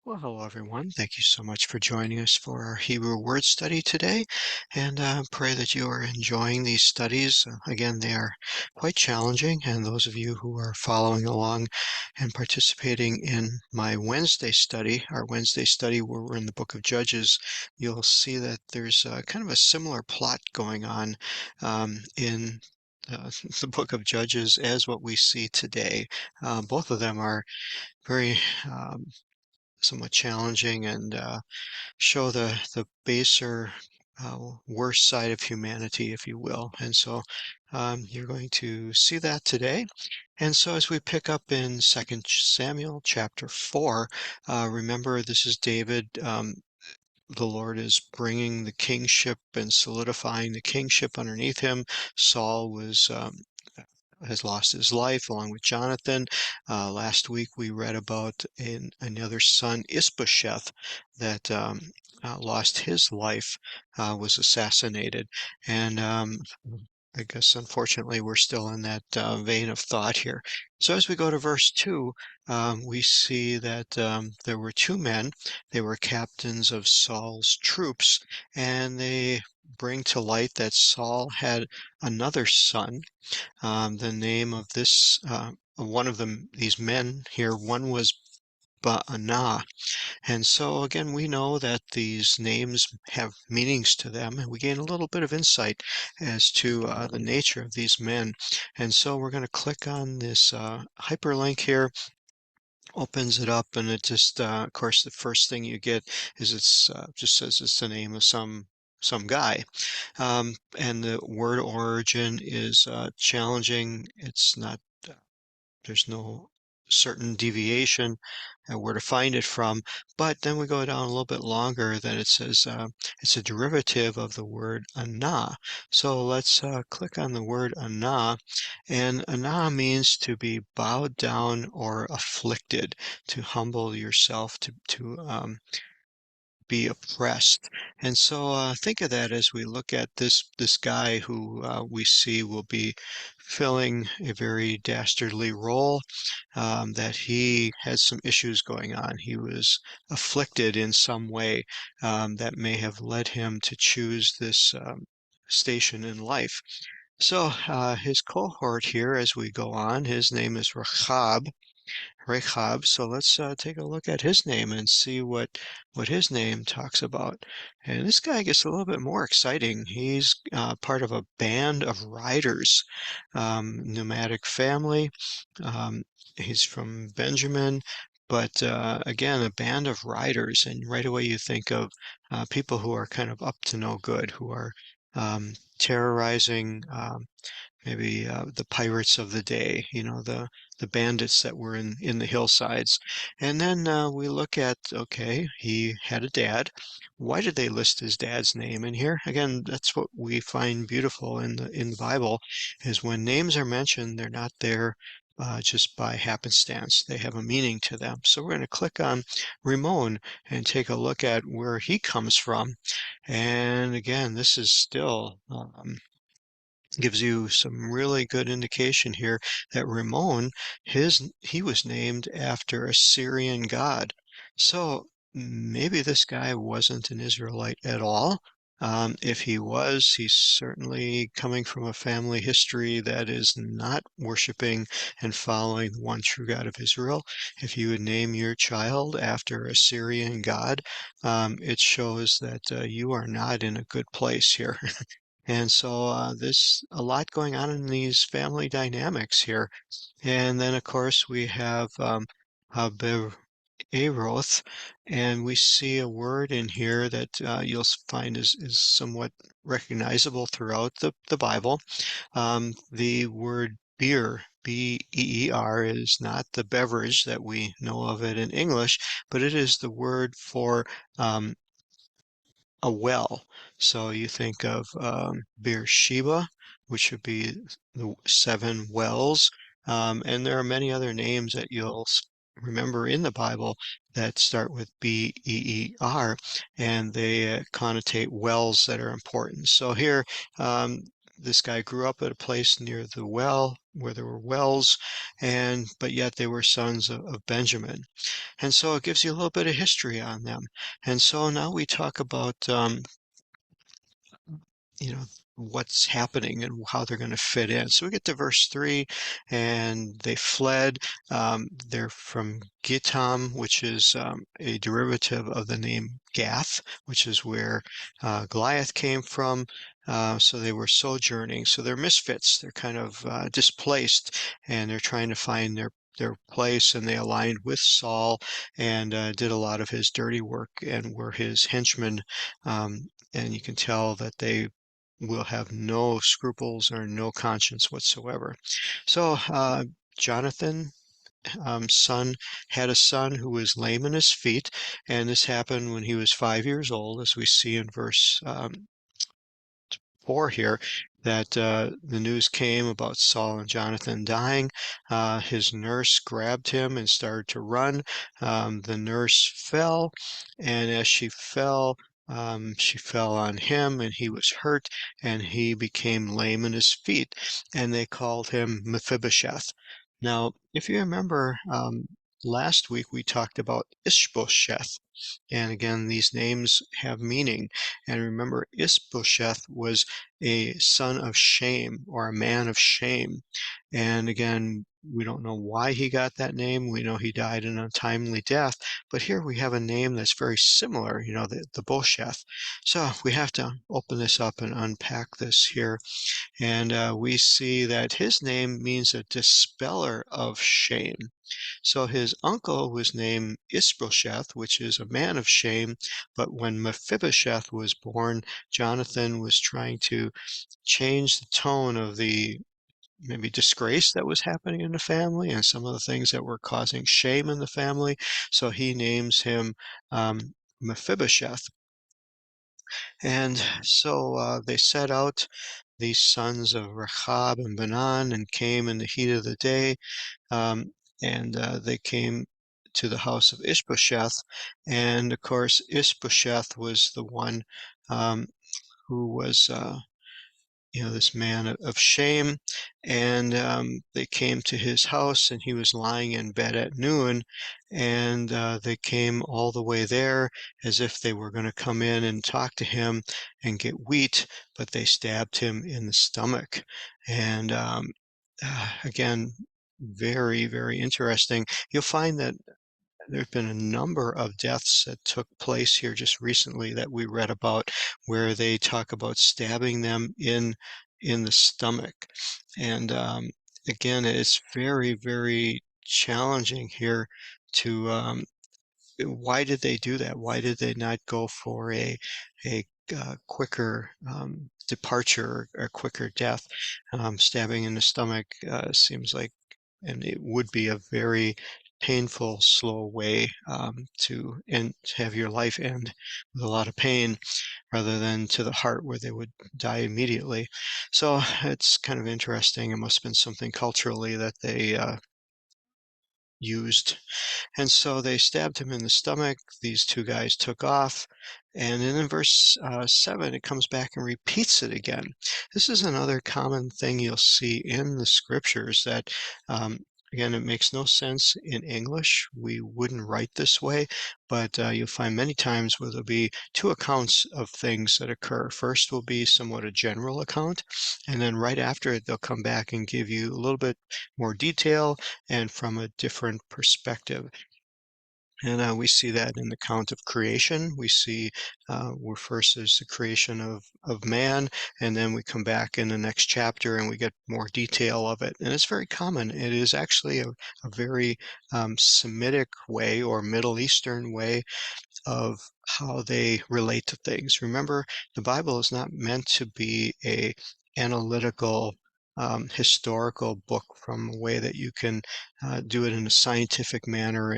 Well, hello everyone. Thank you so much for joining us for our Hebrew word study today, and pray that you are enjoying these studies. Again, they are quite challenging, and those of you who are following along and participating in my Wednesday study, our Wednesday study where we're in the book of Judges, you'll see that there's kind of a similar plot going on in the book of Judges as what we see today. Both of them are very somewhat challenging and show the baser, worst side of humanity, if you will. And so you're going to see that today. And so as we pick up in Second Samuel chapter 4, remember this is David. The Lord is bringing the kingship and solidifying the kingship underneath him. Saul was has lost his life along with Jonathan. Last week we read about another son, Ishbosheth, that lost his life, was assassinated. And I guess unfortunately we're still in that vein of thought here. So as we go to verse 2, we see that there were two men. They were captains of Saul's troops, and they bring to light that Saul had another son. The name of one of these men here, one was Ba'anah. And so again, we know that these names have meanings to them, and we gain a little bit of insight as to the nature of these men. And so we're going to click on this hyperlink here, opens it up, and it just, of course, the first thing you get is it's just says it's the name of some guy. And the word origin is challenging. It's not, there's no certain deviation where to find it from. But then we go down a little bit longer, then it says it's a derivative of the word ana. So let's click on the word ana. And ana means to be bowed down or afflicted, to humble yourself, to be oppressed. And so think of that as we look at this guy who we see will be filling a very dastardly role, that he had some issues going on. He was afflicted in some way that may have led him to choose this station in life. So his cohort here as we go on, his name is Rechab. So let's take a look at his name and see what his name talks about. And this guy gets a little bit more exciting. He's part of a band of riders, nomadic family. Um, he's from Benjamin, but again, a band of riders. And right away you think of people who are kind of up to no good, who are terrorizing. Maybe the pirates of the day, the bandits that were in the hillsides. And then we look at, okay, he had a dad. Why did they list his dad's name in here? Again, that's what we find beautiful in the Bible, is when names are mentioned, they're not there just by happenstance. They have a meaning to them. So we're going to click on Ramon and take a look at where he comes from. And again, this is still gives you some really good indication here that Ramon, he was named after a Syrian god. So maybe this guy wasn't an Israelite at all. If he was, he's certainly coming from a family history that is not worshiping and following the one true God of Israel. If you would name your child after a Syrian god, it shows that you are not in a good place here. And so there's a lot going on in these family dynamics here. And then, of course, we have Haberoth, and we see a word in here that you'll find is somewhat recognizable throughout the Bible. The word beer, B-E-E-R, is not the beverage that we know of it in English, but it is the word for um, a well. So you think of Beersheba, which would be the seven wells. And there are many other names that you'll remember in the Bible that start with B-E-E-R, and they connotate wells that are important. So here, this guy grew up at a place near the well where there were wells, but yet they were sons of Benjamin. And so it gives you a little bit of history on them. And so now we talk about you know, what's happening and how they're going to fit in. So we get to verse 3, and they fled. They're from Gittim, which is a derivative of the name Gath, which is where Goliath came from. So they were sojourning. So they're misfits. They're kind of displaced, and they're trying to find their place, and they aligned with Saul and did a lot of his dirty work and were his henchmen. And you can tell that they will have no scruples or no conscience whatsoever. So Jonathan, son, had a son who was lame in his feet, and this happened when he was 5 years old, as we see in verse 4 here, that the news came about Saul and Jonathan dying. His nurse grabbed him and started to run. The nurse fell, and as she fell on him, and he was hurt, and he became lame in his feet, and they called him Mephibosheth. Now, if you remember, last week we talked about Ishbosheth, and again, these names have meaning. And remember, Ishbosheth was a son of shame or a man of shame. And again, we don't know why he got that name. We know he died an untimely death. But here we have a name that's very similar, the Bosheth. So we have to open this up and unpack this here. And we see that his name means a dispeller of shame. So his uncle was named Ishbosheth, which is a man of shame. But when Mephibosheth was born, Jonathan was trying to change the tone of the maybe disgrace that was happening in the family and some of the things that were causing shame in the family. So he names him Mephibosheth. And so they set out, these sons of Rechab and Banan, and came in the heat of the day. Um, and they came to the house of Ishbosheth. And of course, Ishbosheth was the one who was this man of shame. And they came to his house, and he was lying in bed at noon. And they came all the way there as if they were going to come in and talk to him and get wheat, but they stabbed him in the stomach. And again, very, very interesting. You'll find that there have been a number of deaths that took place here just recently that we read about, where they talk about stabbing them in the stomach. And again, it's very, very challenging here to why did they do that? Why did they not go for a quicker departure or a quicker death? Stabbing in the stomach seems like, and it would be a very painful, slow way to have your life end with a lot of pain, rather than to the heart where they would die immediately. So it's kind of interesting. It must have been something culturally that they used. And so they stabbed him in the stomach. These two guys took off. And then in verse 7, it comes back and repeats it again. This is another common thing you'll see in the scriptures that, again, it makes no sense in English. We wouldn't write this way, but you'll find many times where there'll be two accounts of things that occur. First will be somewhat a general account, and then right after it, they'll come back and give you a little bit more detail and from a different perspective. And we see that in the account of creation. We see where first is the creation of man, and then we come back in the next chapter and we get more detail of it. And it's very common. It is actually a very Semitic way or Middle Eastern way of how they relate to things. Remember, the Bible is not meant to be a analytical, historical book from a way that you can do it in a scientific manner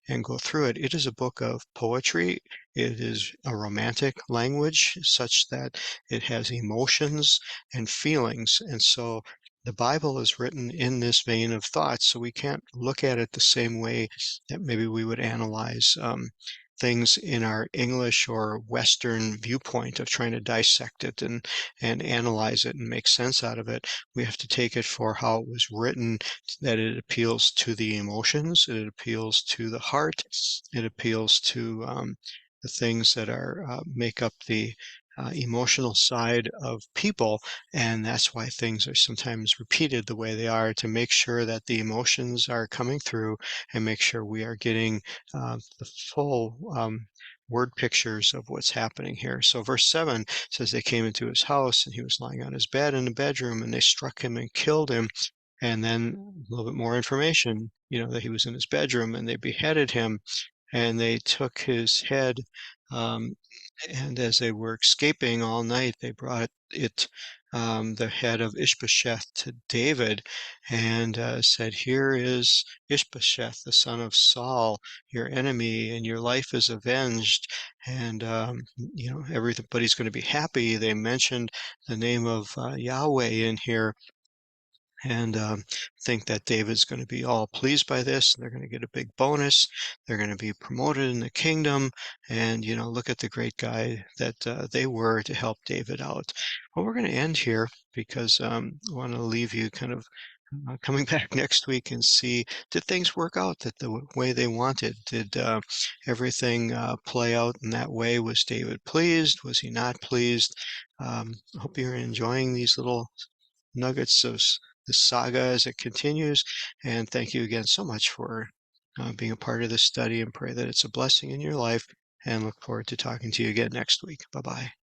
and go through it. It is a book of poetry. It is a romantic language such that it has emotions and feelings. And so the Bible is written in this vein of thought, so we can't look at it the same way that maybe we would analyze things in our English or Western viewpoint of trying to dissect it and analyze it and make sense out of it. We have to take it for how it was written, that it appeals to the emotions, it appeals to the heart, it appeals to the things that are make up the emotional side of people, and that's why things are sometimes repeated the way they are, to make sure that the emotions are coming through and make sure we are getting the full word pictures of what's happening here. So verse 7 says they came into his house and he was lying on his bed in the bedroom and they struck him and killed him. And then a little bit more information, that he was in his bedroom and they beheaded him and they took his head. Um, and as they were escaping all night, they brought the head of Ishbosheth to David and said, "Here is Ishbosheth, the son of Saul, your enemy, and your life is avenged." And, everybody's going to be happy. They mentioned the name of Yahweh in here and think that David's going to be all pleased by this. They're going to get a big bonus. They're going to be promoted in the kingdom. And, look at the great guy that they were to help David out. Well, we're going to end here because I want to leave you kind of coming back next week and see, did things work out that the way they wanted? Did everything play out in that way? Was David pleased? Was he not pleased? I hope you're enjoying these little nuggets of the saga as it continues. And thank you again so much for being a part of this study, and pray that it's a blessing in your life. And look forward to talking to you again next week. Bye bye.